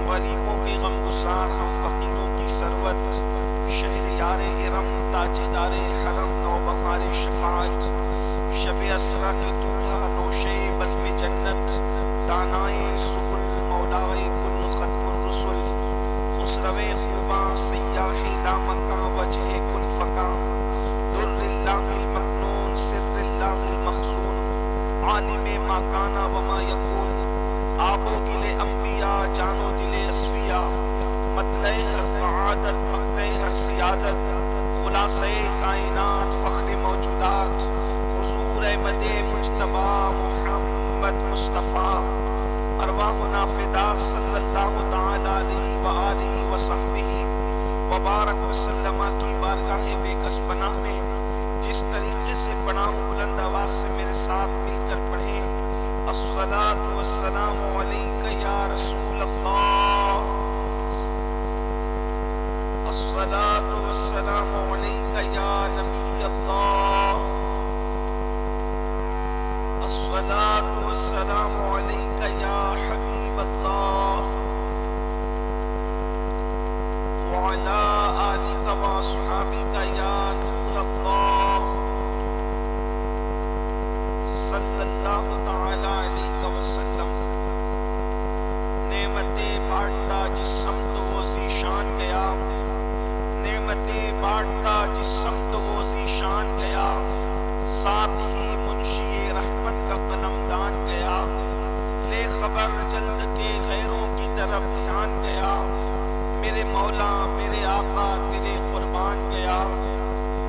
غریبوں کے غم گسار ہم فقیروں کی ثروت، شہر یار ارم تاجدار حرم نوبہار شفاعت، شب اسرا کے دولہا نوشے بزم جنت، دانائے سبل مولائے کل ختم الرسل، خسرو خوباں سیاح لامکاں وجہ کن فکاں، در اللہ المکنون سر اللہ المخزون، عالم ما کانا وما یکون، آب و گل انبیاء جان و دل اصفیاء، مطلع ہر سعادت مقطع ہر سیادت، خلاصہ کائنات فخر موجودات، حضور احمد مجتبی محمد مصطفیٰ، ارواحنا فدا صلی اللہ تعالی علیہ وآلہ وصحبہ وبارک وسلم کی بارگاہ بے کس پناہ میں جس طریقے سے پڑھا ہوں بلند آواز سے میرے ساتھ مل کر پڑھیں۔ الصلاة والسلام علیکہ یا رسول اللہ، الصلاة والسلام علیکہ یا نبی اللہ، الصلاة والسلام علیکہ یا حبیب اللہ، وعلی آلکہ واصحابکہ یا نور اللہ، صلی اللہ تعالی علیہ وسلم۔ نعمتیں بانٹتا جس سمت وہ ذیشان گیا، نعمتیں بانٹتا جس سمت وہ ذیشان گیا، ساتھ ہی منشی رحمت کا قلم دان گیا، لے خبر جلد کے غیروں کی طرف دھیان گیا، میرے مولا میرے آقا تیرے قربان گیا،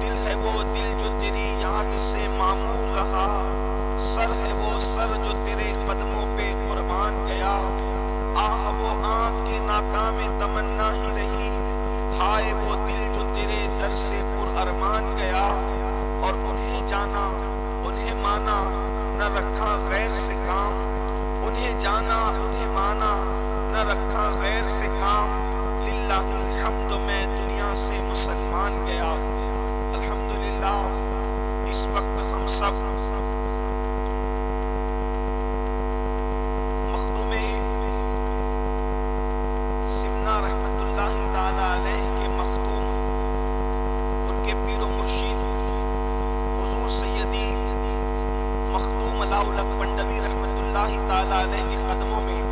دل ہے وہ دل جو تیری یاد سے معمور رہا، سر ہے وہ سر جو تیرے قدموں پہ قربان گیا، آہ وہ آنکھ کے ناکام تمنا ہی رہی، ہائے وہ دل جو تیرے در سے پر ارمان گیا، اور انہیں جانا انہیں مانا نہ رکھا غیر سے کام، انہیں جانا انہیں مانا نہ رکھا غیر سے کام، للہ الحمد میں دنیا سے مسلمان گیا۔ الحمدللہ اس وقت ہم سب مخدوم سمنا رحمت اللہ تعالی علیہ کے مخدوم، ان کے پیر و مرشید حضور سیدی مخدوم علاؤلک پنڈوی رحمت اللہ تعالی علیہ کے قدموں میں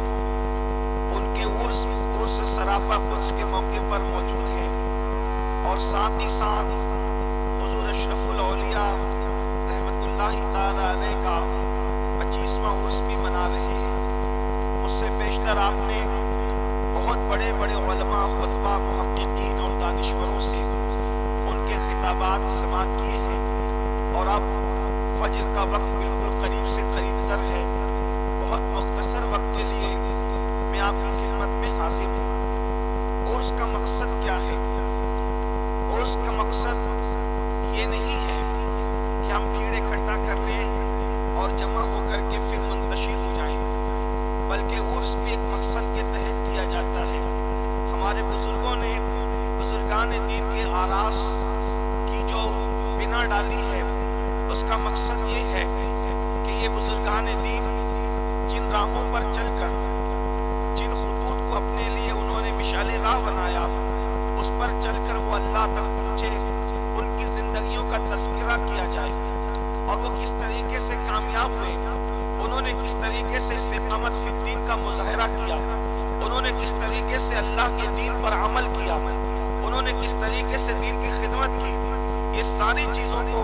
ان کے عرس سراپا قدس کے موقع پر موجود ہیں، اور ساتھ ہی ساتھ حضور اشرف الاولیاء رحمت اللہ تعالی علیہ کا 25واں عرس بھی منا رہے ہیں۔ اس سے بیشتر آپ نے بہت بڑے بڑے علماء، خطبہ، محققین اور دانشوروں سے ان کے خطابات سماعت کیے ہیں، اور اب فجر کا وقت بالکل قریب سے قریب تر ہے۔ بہت مختصر وقت کے لیے میں آپ کی خدمت میں حاضر ہوں۔ عرس کا مقصد کیا ہے؟ عرس کا مقصد یہ نہیں ہے کہ ہم بھیڑ اکٹھا کر لیں اور جمع ہو کر کے پھر منتشر ہو جائیں، بلکہ عرس بھی ایک مقصد کے تحت کیا جاتا ہے۔ ہمارے بزرگوں نے، بزرگان دین کے آراس کی جو بنا ڈالی ہے، اس کا مقصد یہ ہے کہ یہ بزرگان دین جن راہوں پر چل کر، جن خطوط کو اپنے لیے انہوں نے مشعل راہ بنایا، اس پر چل کر وہ اللہ تک پہنچے، ان کی زندگیوں کا تذکرہ کیا جائے، اور وہ کس طریقے سے کامیاب ہوئے، انہوں نے کس طریقے سے استقامت فی الدین کا مظاہرہ کیا، انہوں نے کس طریقے سے اللہ کے دین پر عمل کیا، انہوں نے کس طریقے سے دین کی خدمت کی، یہ ساری چیزوں کو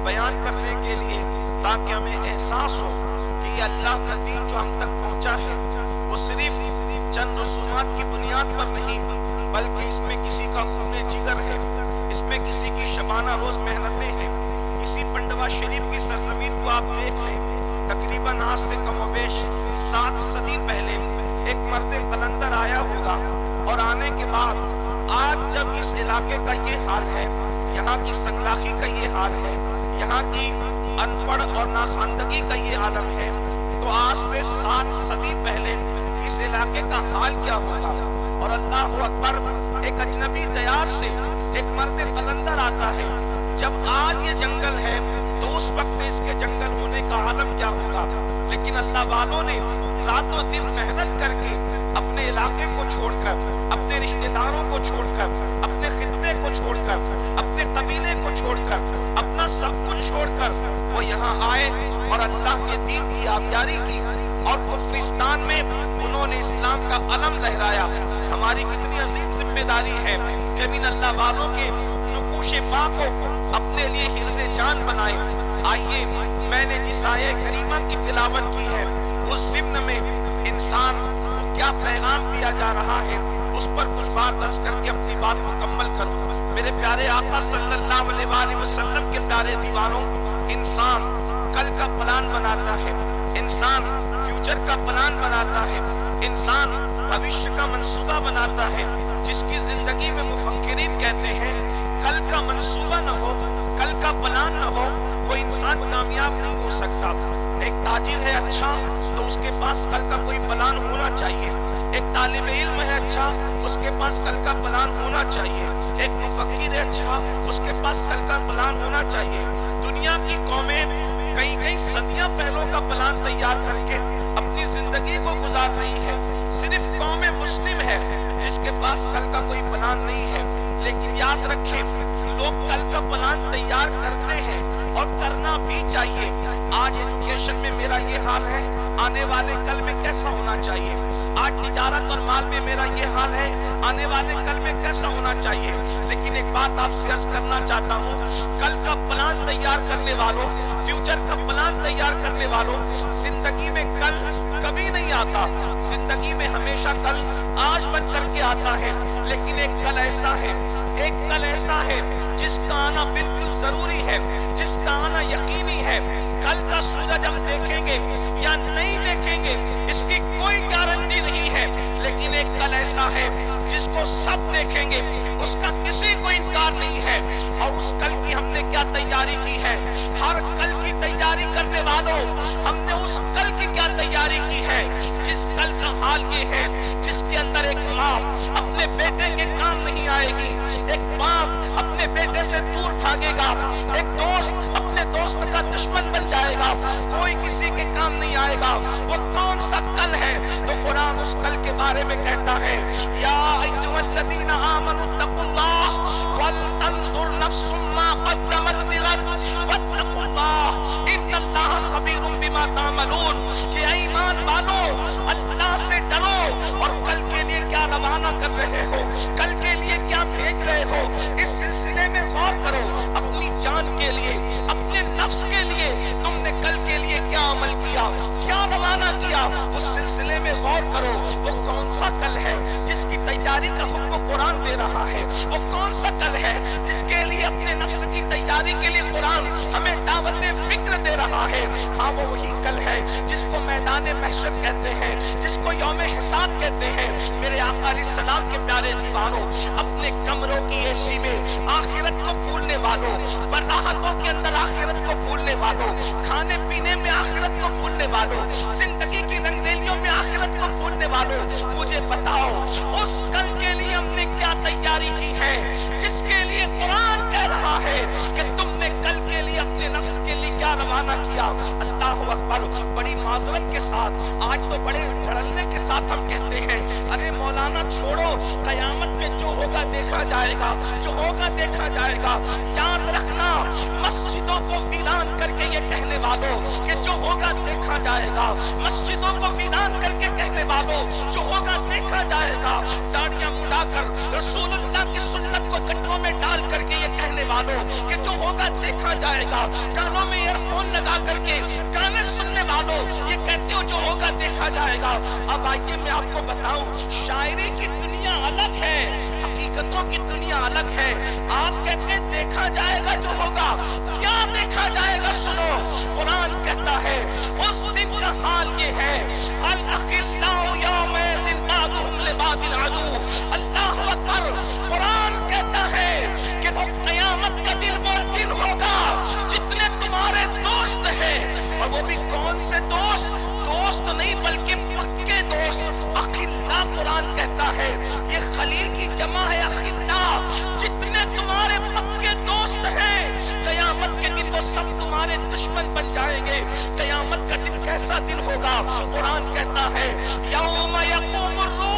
بیان کرنے کے لیے، تاکہ ہمیں احساس ہو کہ یہ اللہ کا دین جو ہم تک پہنچا ہے وہ صرف چند رسومات کی بنیاد پر نہیں، بلکہ اس میں کسی کا خون جگر ہے، اس میں کسی کی شبانہ روز محنتیں ہیں۔ اسی پنڈوا شریف کی سرزمین کو آپ دیکھ لیں، تقریباً آج سے کم و بیش 7 صدی پہلے ایک مرد قلندر آیا ہوگا، اور آنے کے بعد آج جب اس علاقے کا یہ حال ہے، یہاں کی سنگلاخی کا یہ حال ہے، یہاں کی ان پڑھ اور ناخواندگی کا یہ عالم ہے، تو آج سے 7 صدی پہلے اس علاقے کا حال کیا ہوگا؟ اور اللہ اکبر، ایک اجنبی دیار سے ایک مرد قلندر آتا ہے۔ جب آج یہ جنگل ہے تو اس وقت اس کے جنگل ہونے کا عالم کیا ہوگا؟ لیکن اللہ والوں نے رات و دن محنت کر کے اپنے علاقے کو چھوڑ کر، اپنے رشتہ داروں کو چھوڑ کر، اپنے خطے کو چھوڑ کر، اپنے قبیلے کو چھوڑ کر، اپنا سب کچھ چھوڑ کر وہ یہاں آئے اور اللہ کے دین کی آبیاری کی، اور کفرستان میں انہوں نے اسلام کا علم لہرایا۔ ہماری کتنی عظیم ذمہ داری ہے کہ ان اللہ والوں کے نقوش پا کو اپنے لیے حرز جان بنائے۔ آئیے، میں نے جس آیہ کریمہ کی تلاوت کی ہے اس ضمن میں انسان کو کیا پیغام دیا جا رہا ہے اس پر کچھ بات عرض کر کے اپنی بات مکمل کروں۔ میرے پیارے آقا صلی اللہ علیہ وآلہ وسلم کے پیارے دیوانوں، انسان کل کا پلان بناتا ہے، انسان فیوچر کا پلان بناتا ہے، انسان بھوشیہ کا منصوبہ بناتا ہے، جس کی زندگی میں مفکرین کہتے ہیں کل کا منصوبہ نہ ہو، کل کا پلان نہ ہو، وہ انسان کامیاب نہیں ہو سکتا۔ ایک تاجر ہے اچھا تو اس کے پاس کل کا کوئی پلان ہونا چاہیے، ایک طالب علم ہے اچھا اس کے پاس کل کا پلان ہونا چاہیے، ایک مفکر ہے اچھا اس کے پاس کل کا پلان ہونا چاہیے۔ دنیا کی قومیں کئی صدیاں پہلوں کا پلان تیار کر کے اپنی زندگی کو گزار رہی ہے، صرف قوم مسلم ہے جس کے پاس کل کا کوئی پلان نہیں ہے۔ لیکن یاد رکھیں، لوگ کل کا پلان تیار کرتے ہیں اور کرنا بھی چاہیے۔ آج ایجوکیشن میں میرا یہ حال ہے، آنے والے کل میں کیسا ہونا چاہیے۔ آج تجارت اور مال میں میرا یہ حال ہے، آنے والے کل میں کیسا ہونا چاہیے۔ لیکن ایک بات آپ سے عرض کرنا چاہتا ہوں، کل کا پلان تیار کرنے والوں، فیوچر کا پلان تیار کرنے والوں، زندگی میں کل کبھی نہیں آتا، زندگی میں ہمیشہ کل آج بن کر کے آتا ہے۔ لیکن ایک کل ایسا ہے، ایک کل ایسا ہے جس کا آنا بالکل ضروری ہے، جس کا آنا یقینی ہے۔ کل کا سورج ہم دیکھیں گے یا نہیں دیکھیں گے اس کی کوئی گارنٹی نہیں ہے، لیکن ایک کل ایسا ہے جس کو سب دیکھیں گے، اس کا کسی کو انکار نہیں ہے۔ اور اس کل کی ہم نے کیا تیاری کی ہے؟ ہر کل کی تیاری کرنے والوں، ہم نے اس کل کی کیا تیاری کی ہے جس کل کا حال یہ ہے، جس کے اندر ایک ماں اپنے بیٹے کے کام نہیں آئے گی، ایک باپ اپنے بیٹے سے دور بھاگے گا، ایک دوست اپنے دوست کا دشمن بن جائے گا، کوئی کسی کے کام نہیں آئے گا۔ وہ کون سا کل ہے؟ تو قرآن اس کل کے بارے میں کہتا ہے، یا ایھا الذین آمنوا اتقوا اللہ ولتنظر نفس ما قدمت لغد واتقوا اللہ ان اللہ خبیر بما تعملون، کہ اے ایمان والو اللہ سے ڈرو اور کل کے لیے کیا روانہ کر رہے ہو، کل کے لیے کیا بھیج رہے ہو، اس سلسلے میں غور کرو۔ اپنی جان کے لیے، اپنے نفس کے لیے تم نے کل کے لیے کیا عمل کیا، کیا روانہ کیا، اس سلسلے میں غور کرو۔ وہ کون سا کل ہے جس کی تیاری کا حکم قرآن دے رہا ہے؟ وہ کون سا کل ہے جس کے لیے اپنے نفس کی تیاری کے لیے قرآن ہمیں دعوت فکر دے رہا ہے؟ ہاں، وہ وہی کل ہے جس کو میدان محشر کہتے ہیں، جس کو یوم حساب کہتے ہیں۔ میرے آقا علیہ السلام کے پیارے دیوانوں، اپنے کمروں کی اے سی میں آخرت کو بھولنے والوں، راحتوں کے اندر آخرت کو بھولنے والوں، کھانے پینے میں آخرت کو بھولنے والوں، زندگی کی رنگریلیوں میں آخرت کو بھولنے والوں، مجھے بتاؤ اس کل کے لیے ہم نے کیا تیاری کی ہے جس کے لیے قرآن کہہ رہا ہے کہ تم نے کل کے لیے اپنے نفس کے لیے کیا روانہ کیا۔ اللہ اکبر۔ بڑی معذرت کے ساتھ، آج تو بڑے دھڑلنے کے ساتھ ہم کہتے ہیں، ارے مولانا چھوڑو، قیامت میں جو ہوگا دیکھا جائے گا، جو ہوگا دیکھا جائے گا۔ یاد رکھنا، مسجدوں کو ویران کر کے یہ کہنے والوں کہ جو ہوگا دیکھا جائے گا، مسجدوں کو ویران کر کے کہنے والوں جو ہوگا دیکھا جائے گا، داڑیاں مڈا کر رسول اللہ کی سنت کو گٹروں میں ڈال کر کے یہ کہنے والوں کہ جو ہوگا دیکھا جائے گا، کانوں میں ایئر فون لگا کر کے گانے سننے والوں یہ کہتے ہو جو ہوگا دیکھا جائے گا۔ اب آئیے میں آپ کو بتاؤں، شاعری کی دنیا الگ ہے، حقیقتوں کی دنیا الگ ہے۔ آپ کہتے ہیں دیکھا جائے گا جو ہوگا، کیا دیکھا جائے گا؟ سنو، قرآن کہتا ہے اس دن کا حال یہ ہے، الاخلاء یومئذ بعضهم لبعض عدو۔ اللہ اکبر۔ قرآن کہتا ہے کہ وہ قیامت کا دن وہ دن ہوگا جتنے تمہارے دوست ہیں، اور وہ بھی کون سے دوست؟ دوست نہیں بلکہ پکے دوست۔ اخلاء قرآن کہتا ہے یہ خلیل کی جمع ہے، اخلاء، جتنے تمہارے پکے دوست ہیں قیامت کے دن وہ سب تمہارے دشمن بن جائیں گے۔ قیامت کا دن کیسا دن ہوگا؟ قرآن کہتا ہے یوم یقوم الروح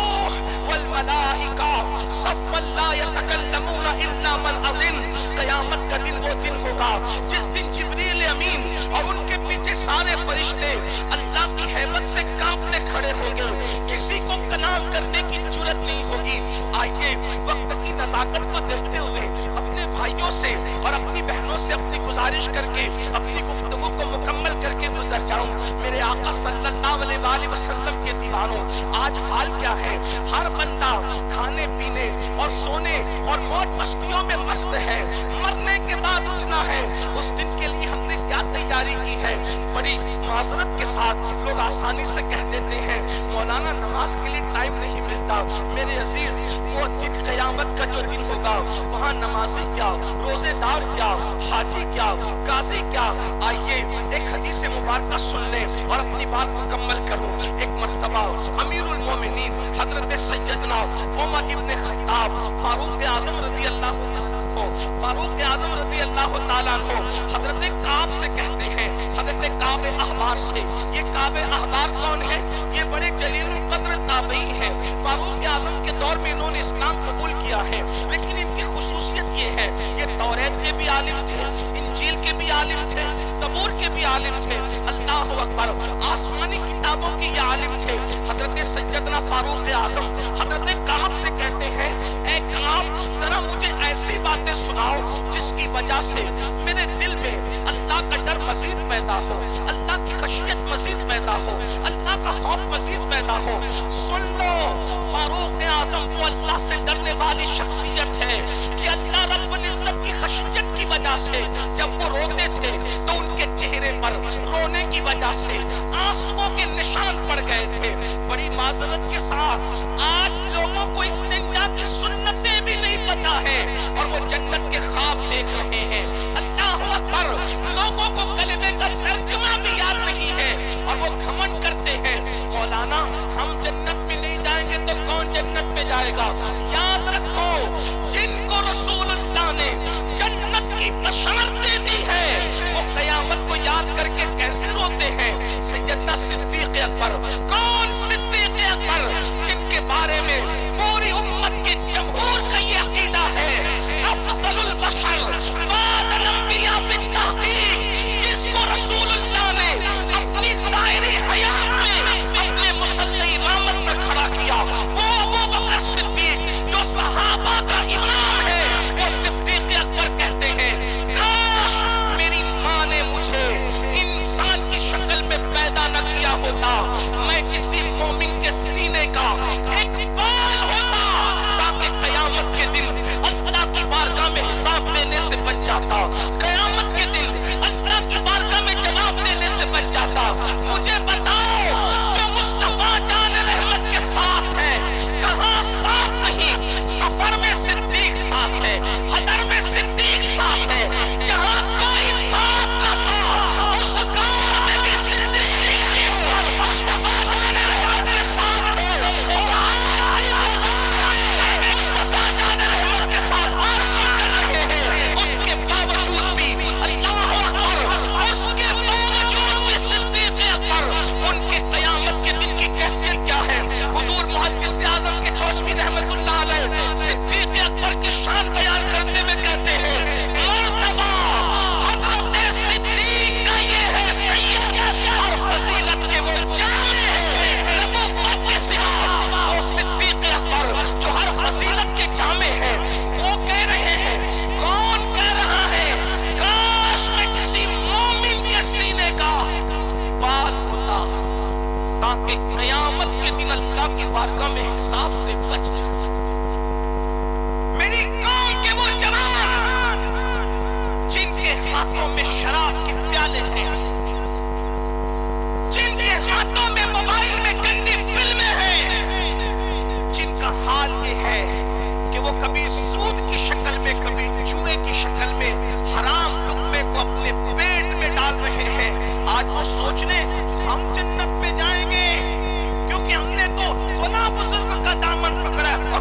الملائکہ صفا لا یتکلمون الا من اذن. قیامت کا دن وہ دن ہوگا جس دن جبریل امین اور ان کے پیچھے سارے فرشتے اللہ کی ہیبت سے کانپتے کھڑے ہوں گے. کسی کو کلام کرنے کی جرات نہیں ہوگی. آئیے وقت کی نزاکت کو دیکھتے ہوئے اپنے بھائیوں سے اور اپنی بہنوں سے اپنی گزارش کر کے اپنی گفتگو کو مکمل کر کے گزر جاؤں. میرے آقا صلی اللہ علیہ وآلہ وسلم کے دیوانوں، آج حال کیا ہے؟ ہر بندہ کھانے پینے اور سونے اور موج مستیوں میں مست ہے. مرنے کے بعد اٹھنا ہے. اس دن کے لیے ہم نے کیا تیاری کی ہے؟ بڑی معذرت کے ساتھ لوگ آسانی سے کہہ دیتے ہیں مولانا نماز کے لیے ٹائم نہیں ملتا. میرے عزیز، وہ دن قیامت کا جو دن ہوگا وہاں نمازی کیا، روزے دار کیا، حاجی کیا، قاضی کیا. آئیے ایک حدیث مبارکہ سن لیں اور اپنی بات مکمل کروں. ایک مرتبہ امیر المومنین حضرت سیدنا عمر ابن خطاب فاروق اعظم رضی اللہ تعالیٰ عنہ حضرت کعب سے کہتے ہیں، حضرت کعب احبار سے. یہ کعب احبار کون ہے؟ یہ بڑے جلیل القدر تابعی ہیں. فاروق اعظم کے دور میں انہوں نے اسلام قبول کیا ہے، لیکن ان کی خصوصیت یہ ہے یہ توریت کے بھی عالم تھے، انجیل کے بھی عالم تھے، زبور کے بھی عالم تھے. اللہ اکبر، آسمانی کتابوں کے یہ عالم تھے. حضرت سیدنا فاروق اعظم حضرت کعب سے کہتے ہیں، اے کعب ذرا مجھے ایسی باتیں سناؤ جس کی وجہ سے میرے دل میں اللہ کا ڈر مزید پیدا ہو، اللہ کی خشیت مزید پیدا ہو، اللہ کا خوف مزید پیدا ہو. سن لو، فاروق اعظم وہ اللہ سے ڈرنے والی شخصیت ہے کہ اللہ رب العزت کی خشیت کی وجہ سے جب وہ روتے تھے تو ان کے چہرے پر رونے کی وجہ سے آنسوؤں کے نشان پڑ گئے تھے. بڑی معذرت کے ساتھ آج لوگوں کو استنجا کی سنتیں بھی نہیں پتا ہے اور وہ جنت کے خواب دیکھ رہے ہیں. اللہ اکبر، لوگوں کو کلمے کا ترجمہ بھی یاد نہیں ہے اور وہ گھمنڈ کرتے ہیں مولانا ہم جنت میں نہیں جائیں گے تو کون جنت میں جائے گا. یاد رکھو، جن کو رسول اللہ نے جنت کی بشارتیں دی ہے وہ قیامت کو یاد کر کے کیسے روتے ہیں. سیدنا صدیق اکبر، کون صدیق اکبر جن کے بارے میں پوری امت کے جمہور کا یہ عقیدہ ہے افضل البشر بعد الانبیاء بالتحقیق، جس کو رسول اللہ نے اپنی ظاہری حیات میں اپنے مصلی امامت میں کھڑا کیا، وہ ابو بکر صدیق جو صحابہ کا امام ہے. وہ صدیق اکبر کہتے ہیں کاش میری ماں نے مجھے انسان کی شکل میں پیدا نہ کیا ہوتا، میں کسی مومن کے سینے کا ایک بال ہوتا تاکہ قیامت کے دن اللہ کی بارگاہ میں حساب دینے سے بچ جاتا، قیامت کے دن اللہ کی بارگاہ میں جواب دینے سے بچ جاتا. مجھے بتاؤ، جو مصطفیٰ جان رحمت کے ساتھ ہے کہاں ساتھ نہیں؟ سفر میں صدیق ساتھ ہے، حضر میں صدیق ساتھ ہے. جہاں کوئی ساتھ نہ تھا اس کار میں بھی صدیق مصطفیٰ جان رحمت کے ساتھ ہے. اور آج بھی بازار میں مصطفیٰ جان رحمت کے ساتھ آرام کر رہے ہیں. اس کے باوجود بھی اللہ اکبر، اس کے باوجود بھی صدیق اکبر، ان کے قیامت کے دن کی کیفیت کیا ہے؟ حضور محدث اعظم کے چوشوی رحمت اللہ علیہ صدیق اکبر کی شان بیان کرتے ہوئے کہتے ہیں مرتبہ حضرت صدیق کا یہ ہے سید، ہر فضیلت کے وہ جامع ہے نبوت کے سوا. وہ صدیق اکبر جو ہر فضیلت کے جامع ہے، وہ کہہ رہے ہیں، کون کہہ رہا ہے کاش میں کسی مومن کے سینے کا بال ہوتا تاکہ قیامت کے دن اللہ کی بارگاہ میں حساب سے بچ جاتا. میری قوم کے وہ جوان جن کے ہاتھوں میں شراب کے پیالے ہیں، جن کے ہاتھوں میں موبائل میں گندی فلمیں ہیں، جن کا حال یہ ہے کہ وہ کبھی سود کی شکل میں کبھی جوئے کی شکل میں حرام لقمے کو اپنے پیٹ میں ڈال رہے ہیں. آج وہ سوچ لیں ہم جنت میں جائیں گے کیونکہ ہم نے تو فلاں بزرگ کا دامن پکڑا اور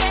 2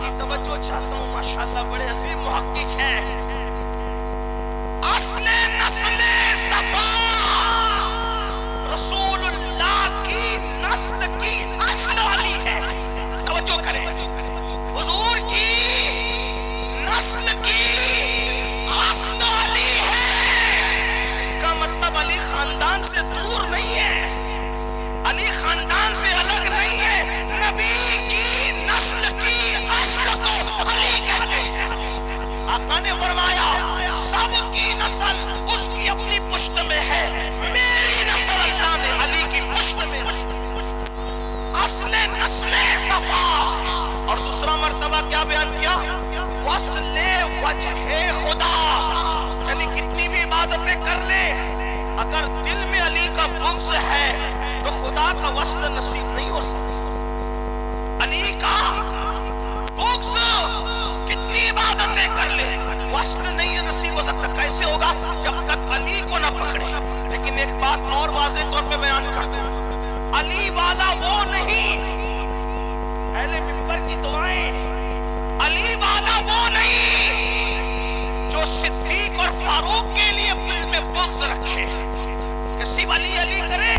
آپ کی توجہ چاہتا ہوں، ماشاءاللہ بڑے عظیم محقق ہیں. اصل نسل صفا رسول اللہ کی نسل کی اصل علی ہے. توجہ کریں، حضور کی نسل کی اصل علی ہے. اس کا مطلب علی خاندان سے دور نہیں ہے، علی خاندان سے الگ نہیں ہے. نبی کی نسل کی اصل کو علی کہتے ہیں. آقا نے فرمایا سب کی نسل اس کی اپنی پشت میں ہے، میری نسل اللہ نے علی کی پشت میں. اصل نسل صفا. اور دوسرا مرتبہ کیا بیان کیا؟ وصل وجہ خدا. یعنی کتنی بھی عبادتیں کر لے، اگر دل میں علی کا بغض ہے تو خدا کا وصل نصیب نہیں ہو سکتا. علی کا بغض کتنی عبادتیں کر لے، وصل نہیں نصیب ہو سکتا. کیسے ہوگا؟ جب تک علی کو نہ پکڑے. لیکن ایک بات اور واضح طور پہ بیان کر دوں، علی والا وہ نہیں، اہل منبر کی دعائیں، علی والا وہ نہیں جو صدیق اور فاروق کے لیے دل میں بغض رکھے کہ صرف علی علی کرے